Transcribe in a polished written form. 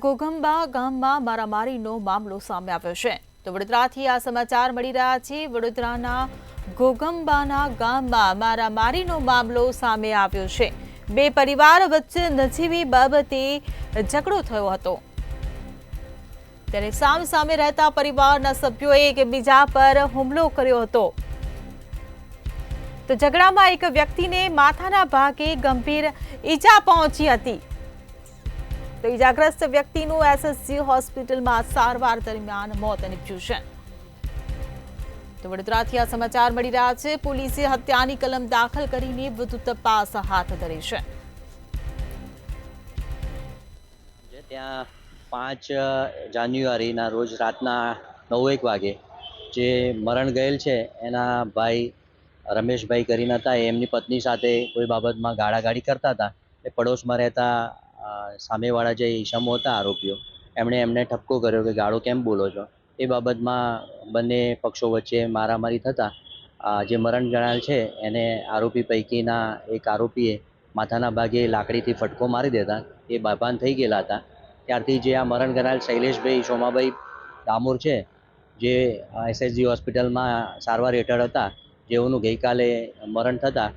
ઘોઘંબા ગામમાં મારામારીનો મામલો સામે આવ્યો છે। તો વડોદરાથી આ સમાચાર મળી રહ્યા છે। વડોદરાના ઘોઘંબાના ગામમાં મારામારીનો મામલો સામે આવ્યો છે। બે પરિવાર વચ્ચે નજીવી બાબતે ઝઘડો થયો હતો, ત્યારે સામસામે રહેતા પરિવારના સભ્યોએ એકબીજા પર હુમલો કર્યો હતો। તો ઝઘડામાં એક વ્યક્તિને માથાના ભાગે ગંભીર ઈજા પહોંચી હતી। તો ઈજાગ્રસ્ત વ્યક્તિનું એસએસજી હોસ્પિટલમાં સારવાર દરમિયાન મોત નીપજ્યું છે। તો વડોદરાથી આ સમાચાર મળી રહ્યા છે। પોલીસે હત્યાની કલમ દાખલ કરીને વધુ તપાસ હાથ ધરી છે। ત્યાં 5 જાન્યુઆરીના રોજ રાતના 9:01 વાગે જે મરણ ગયેલ છે એના ભાઈ રમેશભાઈ કરીને હતા, એમની પત્ની સાથે કોઈ બાબતમાં ગાળાગાળી કરતા હતા। એ પડોશમાં રહેતા સામેવાળા જે ઈસમો હતા આરોપીઓ, એમણે એમને ઠપકો કર્યો કે ગાળો કેમ બોલો છો। એ બાબતમાં બંને પક્ષો વચ્ચે મારામારી થતાં જે મરણ જણાલ છે એને આરોપી પૈકીના એક આરોપીએ માથાના ભાગે લાકડીથી ફટકો મારી દેતા એ બેભાન થઈ ગયેલા હતા। ત્યારથી જે આ મરણ ગયેલ શૈલેષભાઈ સોમાભાઈ ડામોર છે, જે એસએસજી હોસ્પિટલમાં સારવાર હેઠળ હતા, જેઓનું ગઈકાલે મરણ થતાં